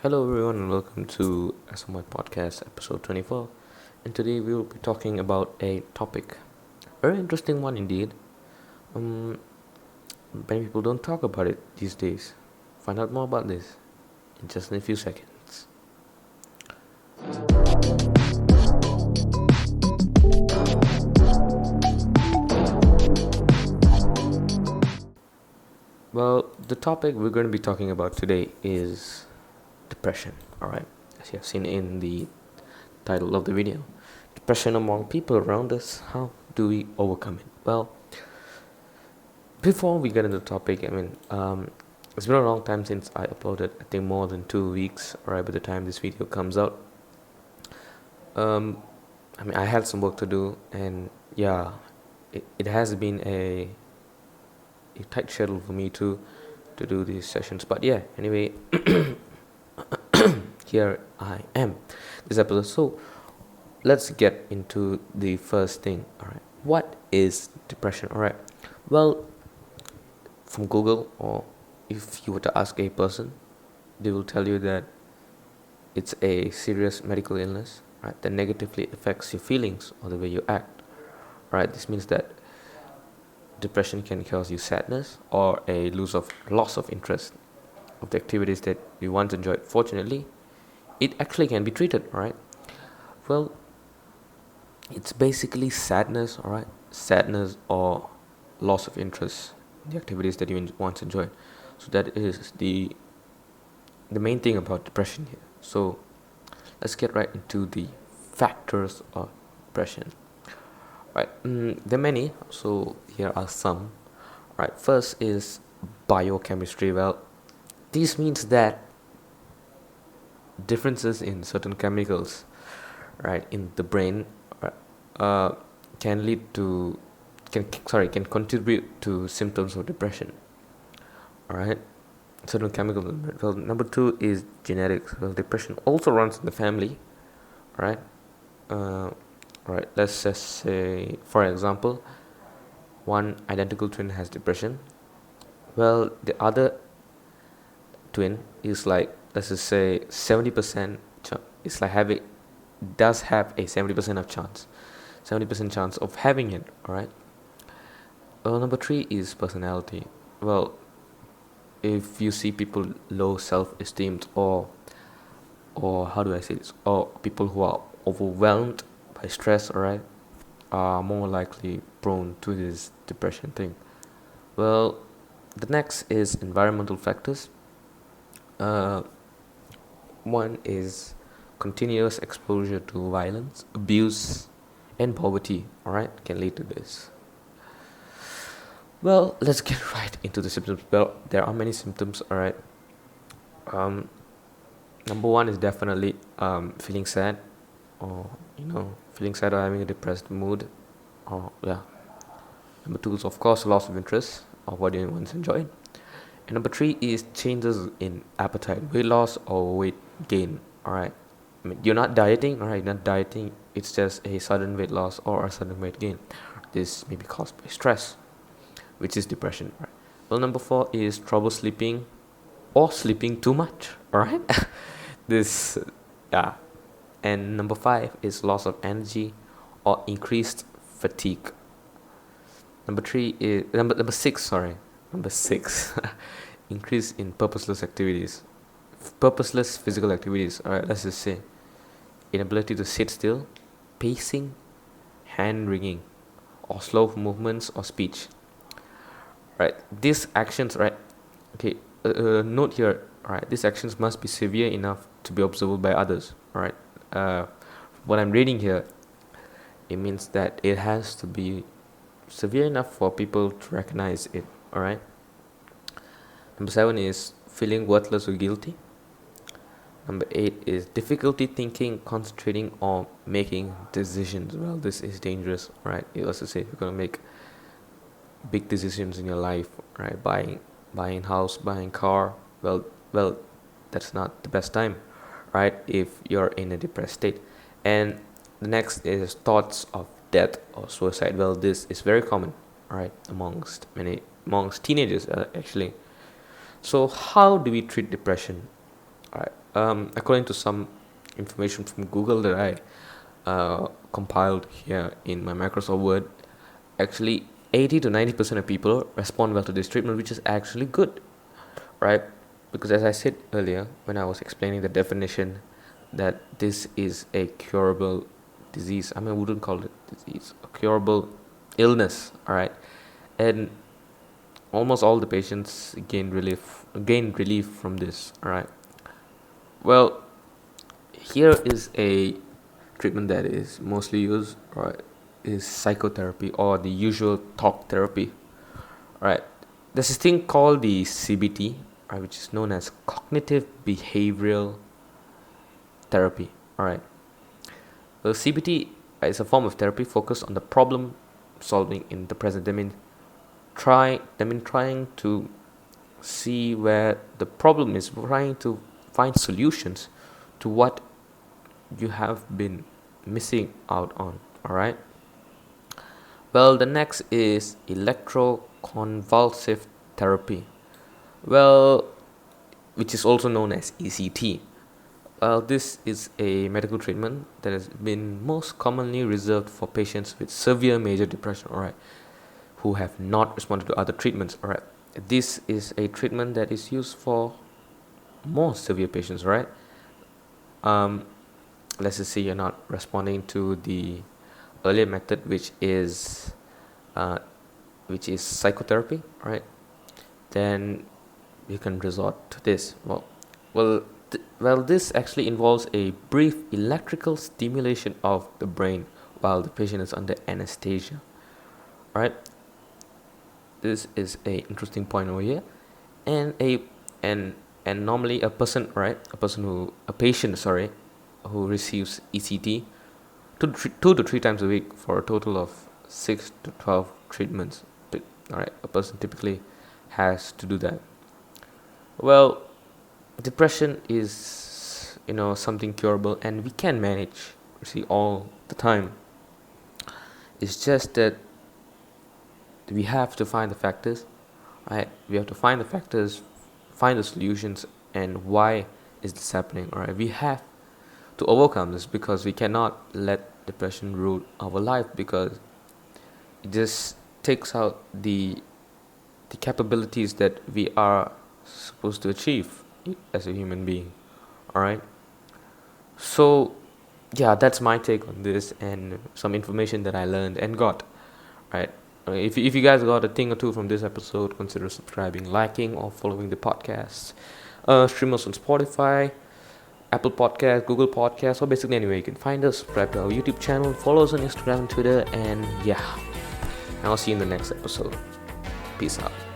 Hello, everyone, and welcome to SMY Podcasts episode 24. And today we will be talking about a topic, very interesting one indeed. Um, Many people don't talk about it these days. Find out more about this in just in a few seconds. Well, the topic we're going to be talking about today is depression. All right, as you have seen in the title of the video, depression among people around us. How do we overcome it? Well, before we get into the topic, it's been a long time since I uploaded. I think more than 2 weeks. Right by the time this video comes out, um, I had some work to do, and yeah, it has been a tight schedule for me to do these sessions. But yeah, anyway, here I am, this episode. So let's get into the first thing. All right, what is depression? All right, well, from Google, or if you were to ask a person, they will tell you that it's a serious medical illness, right, that negatively affects your feelings or the way you act. Right, this means that depression can cause you sadness or a loss of interest of the activities that you once enjoyed. Fortunately, it actually can be treated. Right, well, it's basically sadness. All right, sadness or loss of interest in the activities that you once enjoyed. So that is the main thing about depression here. So let's get right into the factors of depression. Right, there are many. So here are some. Right, first is biochemistry. Well, this means that differences in certain chemicals, right, in the brain, uh, can lead to can contribute to symptoms of depression. All right, certain chemicals. Well, number two is genetics. Well, depression also runs in the family. Right. Uh, right. Let's just say, for example, one identical twin has depression. Well, the other twin is like, let's just say 70%. It's like does have a 70% of chance, 70% chance of having it. All right. Well, number three is personality. Well, if you see people low self-esteem, or how do I say this, or people who are overwhelmed by stress, all right, are more likely prone to this depression thing. Well, the next is environmental factors. uh, One is continuous exposure to violence, abuse, and poverty, all right, can lead to this. Well, let's get right into the symptoms. Well, there are many symptoms, all right. um, Number one is definitely feeling sad, or feeling sad or having a depressed mood, or yeah. Number two is, of course, loss of interest of what you once enjoyed. And number three is changes in appetite, weight loss or weight gain. All right, you're not dieting. All right, not dieting. It's just a sudden weight loss or a sudden weight gain. This may be caused by stress, which is depression. Right. Well, number four is trouble sleeping or sleeping too much. All right, this yeah. And number five is loss of energy or increased fatigue. Number six. Sorry, number six. Increase in purposeless physical activities. All right, let's just say inability to sit still, pacing, hand wringing, or slow movements or speech. Right, these actions. Right, okay. Note here. All right, these actions must be severe enough to be observable by others. All right. What I'm reading here, it means that it has to be severe enough for people to recognize it. All right. Number seven is feeling worthless or guilty. Number eight is difficulty thinking, concentrating, or making decisions. Well, this is dangerous, right? You also say if you're gonna make big decisions in your life, right? Buying house, buying car. Well, that's not the best time, right? If you're in a depressed state. And the next is thoughts of death or suicide. Well, this is very common, right, amongst teenagers, actually. So how do we treat depression? Alright. According to some information from Google that I compiled here in my Microsoft Word, actually 80 to 90% of people respond well to this treatment, which is actually good, right? Because as I said earlier, when I was explaining the definition, that this is a curable disease. I wouldn't call it disease, a curable illness, all right? And almost all the patients gain relief from this, all right? Well, here is a treatment that is mostly used, right, is psychotherapy or the usual talk therapy, right? There's this thing called the CBT, right, which is known as cognitive behavioral therapy, all right? Well, CBT is a form of therapy focused on the problem solving in the present. Trying to see where the problem is, trying to find solutions to what you have been missing out on, all right? Well, the next is electroconvulsive therapy, well, which is also known as ECT. Well, this is a medical treatment that has been most commonly reserved for patients with severe major depression, all right, who have not responded to other treatments, all right. This is a treatment that is used for more severe patients, right? Let's just say you're not responding to the earlier method, which is psychotherapy, right? Then you can resort to this. This actually involves a brief electrical stimulation of the brain while the patient is under anesthesia, right? This is a interesting point over here, and normally a patient who receives ECT 2 to 3 times a week for a total of 6 to 12 treatments. All right, a person typically has to do that. Well, depression is something curable, and we can manage, all the time. It's just that we have to find the factors, right? We have to find the factors, find the solutions, and why is this happening, all right? We have to overcome this, because we cannot let depression rule our life, because it just takes out the capabilities that we are supposed to achieve as a human being, all right? So yeah, that's my take on this, and some information that I learned and got, right? If you guys got a thing or two from this episode, consider subscribing, liking, or following the podcast. Stream us on Spotify, Apple Podcasts, Google Podcasts, or basically anywhere you can find us. Subscribe to our YouTube channel, follow us on Instagram and Twitter, and yeah, I'll see you in the next episode. Peace out.